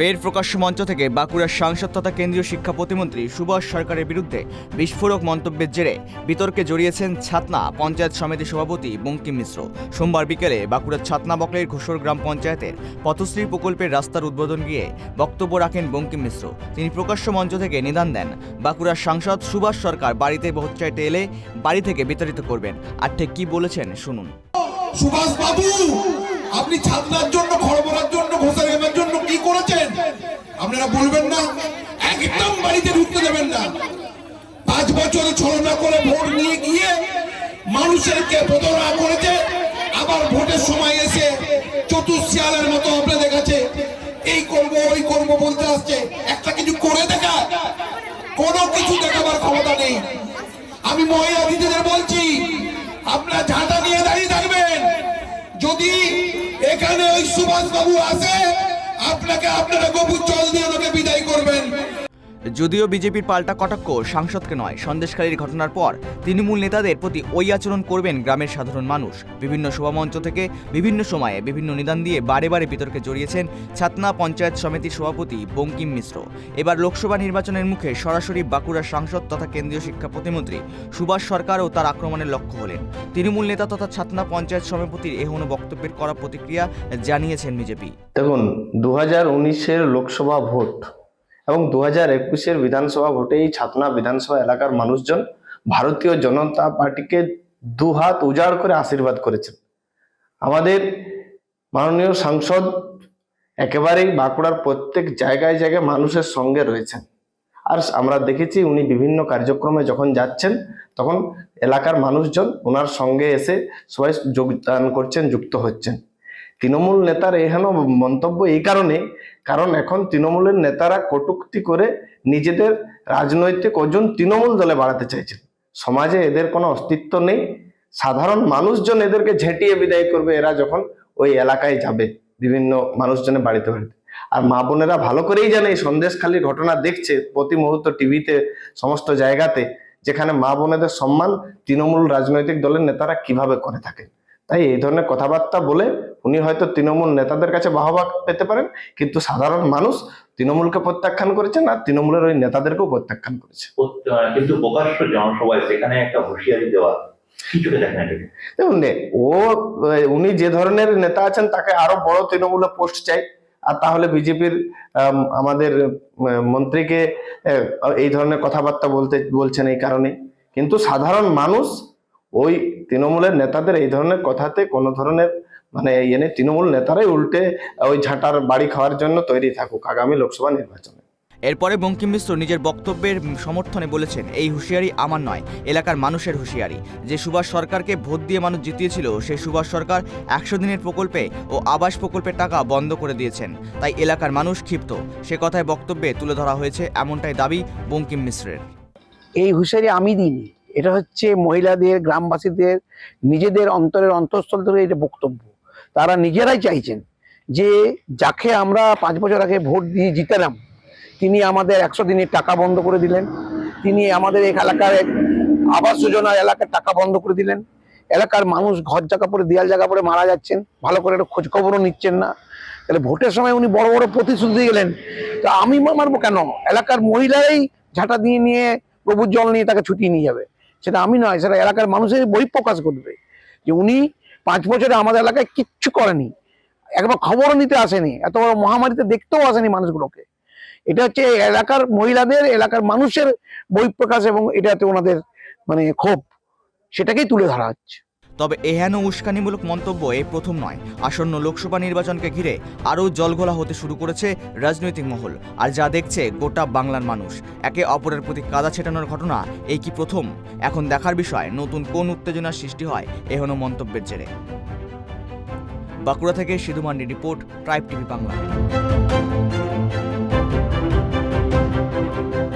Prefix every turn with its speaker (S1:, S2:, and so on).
S1: ফের প্রকাশ্য মঞ্চ থেকে বাঁকুড়ার সাংসদ তথা কেন্দ্রীয় শিক্ষা প্রতিমন্ত্রী সুভাষ সরকারের বিরুদ্ধে বিস্ফোরক মন্তব্যের জেরে বিতর্কে জড়িয়েছেন ছাতনা পঞ্চায়েত সমিতি সভাপতি বঙ্কিম মিশ্র। সোমবার বিকেলে বাঁকুড়ার ছাতনা বকলের ঘোষর গ্রাম পঞ্চায়েতের পথশ্রী প্রকল্পের রাস্তার উদ্বোধন গিয়ে বক্তব্য রাখেন বঙ্কিম মিশ্র। তিনি প্রকাশ্য মঞ্চ থেকে নিদান দেন বাঁকুড়ার সাংসদ সুভাষ সরকার বাড়িতে ভোট চাইতে এলে বাড়ি থেকে বিতাড়িত করবেন। আর ঠিক কি বলেছেন শুনুন।
S2: সুভাষ বাবু, আপনি ছাত্রদের জন্য, খড়বড়ার জন্য, ঘোষের গ্রামের জন্য কি করেছেন আপনারা বলবেন না? একদম বাড়িতে ঢুকতে দেবেন না। 5 বছর ছলনা করে ভোট নিয়ে গিয়ে মানুষেরকে প্রতারণা করেছে, আবার ভোটের সময় এসে চতুর্শিয়ালের মতো আপনাদের কাছে এই করব ওই করব বলতে আসছে। একটা কিছু করে দেখা, কোনো কিছু দেখাবার ক্ষমতা নেই। আমি মহিলা দিদিদের বলছি, আপনারা ঝাঁটা নিয়ে দাঁড়িয়ে থাকবেন। যদি এখানে ওই সুভাষ বাবু আসে, আপনাকে আপনারা গোপুর জল দিয়ে ওনাকে বিদায় করবেন।
S1: যদিও বিজেপির পাল্টা কটাক্ষ সাংসদকে নয়, সন্দেশখালীর ঘটনার পর তৃণমূল নেতাদের প্রতি ওই আচরণ করবেন গ্রামের সাধারণ মানুষ। বিভিন্ন সভামঞ্চ থেকে বিভিন্ন সময়ে বিভিন্ন নিদান দিয়ে বারে বারে বিতর্কে জড়িয়েছেন ছাতনা পঞ্চায়েত সমিতির সভাপতি বঙ্কিম মিশ্র। এবার লোকসভা নির্বাচনের মুখে সরাসরি বাঁকুড়ার সাংসদ তথা কেন্দ্রীয় শিক্ষা প্রতিমন্ত্রী সুভাষ সরকার ও তার আক্রমণের লক্ষ্য হলেন। তৃণমূল নেতা তথা ছাতনা পঞ্চায়েত সভাপতির এহেন বক্তব্যের কড়া প্রতিক্রিয়া জানিয়েছেন বিজেপি।
S3: দেখুন, 2019-এর লোকসভা ভোট এবং 2021-এর বিধানসভা ভোটে এই ছাতনা বিধানসভা এলাকার মানুষজন ভারতীয় জনতা পার্টিকে দুহাত উজাড় করে আশীর্বাদ করেছেন। আমাদের মাননীয় সাংসদ একেবারেই বাঁকুড়ার প্রত্যেক জায়গায় জায়গায় মানুষের সঙ্গে রয়েছেন। আর আমরা দেখেছি উনি বিভিন্ন কার্যক্রমে যখন যাচ্ছেন তখন এলাকার মানুষজন ওনার সঙ্গে এসে সবাই যোগদান করছেন, যুক্ত হচ্ছেন। তৃণমূল নেতার এহেন মন্তব্য এই কারণ এখন তৃণমূলের নেতারা কটূক্তি করে নিজেদের রাজনৈতিক ওজন তৃণমূল দলে বাড়াতে চাইছেন। সমাজে এদের কোনো অস্তিত্ব নেই। সাধারণ মানুষজন এদেরকে ঝেঁটিয়ে বিদায় করবে এরা যখন ওই এলাকায় যাবে বিভিন্ন মানুষজনের বাড়িতে বাড়িতে। আর মা বোনেরা ভালো করেই জানে এই সন্দেশখালীর ঘটনা দেখছে প্রতি মুহূর্ত টিভিতে, সমস্ত জায়গাতে, যেখানে মা বোনেদের সম্মান তৃণমূল রাজনৈতিক দলের নেতারা কিভাবে করে থাকে। তাই এই ধরনের কথাবার্তা বলে উনি হয়তো তৃণমূল নেতাদের কাছে বাহবা পেতে পারেন, কিন্তু সাধারণ মানুষ তৃণমূলকে প্রত্যাখ্যান করেছেন আর তৃণমূলের ওই নেতাদেরকেও প্রত্যাখ্যান করেছে।
S4: কিন্তু প্রকাশ্য জনসভায় সেখানে একটা হুঁশিয়ারি দেওয়া কিছুটা দেখেন।
S3: দেখুন, উনি যে ধরনের নেতা আছেন তাকে আরো বড় তৃণমূলে পোস্ট চাই, আর তাহলে বিজেপির আমাদের মন্ত্রীকে এই ধরনের কথাবার্তা বলছেন এই কারণে। কিন্তু সাধারণ মানুষ ওই তৃণমূলের নেতাদের এই ধরনের কথাতে কোনো ধরনের তৃণমূল নেতারাই উল্টে ওই ঝাঁটার বাড়ি খাওয়ার জন্য তৈরি থাকুক আগামী লোকসভা নির্বাচনে।
S1: এরপরে বঙ্কিম মিশ্র নিজের বক্তব্যের সমর্থনে বলেছেন, এই হুঁশিয়ারি আমার নয়, এলাকার মানুষের হুঁশিয়ারি। যে সুভাষ সরকারকে ভোট দিয়ে মানুষ জিতিয়েছিল সেই সুভাষ সরকার 100 দিনের প্রকল্পে ও আবাস প্রকল্পের টাকা বন্ধ করে দিয়েছেন। তাই এলাকার মানুষ ক্ষিপ্ত। সে কথায় বক্তব্যে তুলে ধরা হয়েছে, এমনটাই দাবি বঙ্কিম মিশ্রের।
S5: এই হুঁশিয়ারি আমি দিইনি, এটা হচ্ছে মহিলাদের, গ্রামবাসীদের নিজেদের অন্তরের অন্তঃস্থল থেকে এটা বক্তব্য। তারা নিজেরাই চাইছেন যে যাকে আমরা 5 বছর আগে ভোট দিয়ে জিতালাম তিনি আমাদের 100 দিনের টাকা বন্ধ করে দিলেন। তিনি আমাদের এই এলাকার আবাস যোজনার এলাকার টাকা বন্ধ করে দিলেন। এলাকার মানুষ ঘর জায়গা পরে, দেয়াল জায়গা পরে মারা যাচ্ছেন, ভালো করে একটা খোঁজ খবরও নিচ্ছেন না। তাহলে ভোটের সময় উনি বড় বড় প্রতিশ্রুতি দিয়ে গেলেন, তো আমি মারবো কেন? এলাকার মহিলারাই ঝাঁটা দিয়ে নিয়ে গোবর জল নিয়ে তাকে ছুটিয়ে নিয়ে যাবে। সেটা আমি নয়, সেটা এলাকার মানুষের বহিঃপ্রকাশ করবে যে উনি 5 বছরে আমাদের এলাকায় কিচ্ছু করেনি, একবার খবরও নিতে আসেনি, এত বড় মহামারীতে দেখতেও আসেনি মানুষগুলোকে। এটা হচ্ছে এলাকার মহিলাদের, এলাকার মানুষের বহিঃপ্রকাশ এবং এটাতে ওনাদের ক্ষোভ, সেটাকেই তুলে ধরা হচ্ছে।
S1: তবে এহেন উস্কানিমূলক মন্তব্য এই প্রথম নয়। আসন্ন লোকসভা নির্বাচনকে ঘিরে আরও জলঘোলা হতে শুরু করেছে রাজনৈতিক মহল। আর যা দেখছে গোটা বাংলার মানুষ, একে অপরের প্রতি কাদা ছেটানোর ঘটনা এই কি প্রথম? এখন দেখার বিষয় নতুন কোন উত্তেজনার সৃষ্টি হয় এহেন মন্তব্যের জেরে। বাঁকুড়া থেকে সিধু মান্ডির রিপোর্ট, ট্রাইব টিভি বাংলা।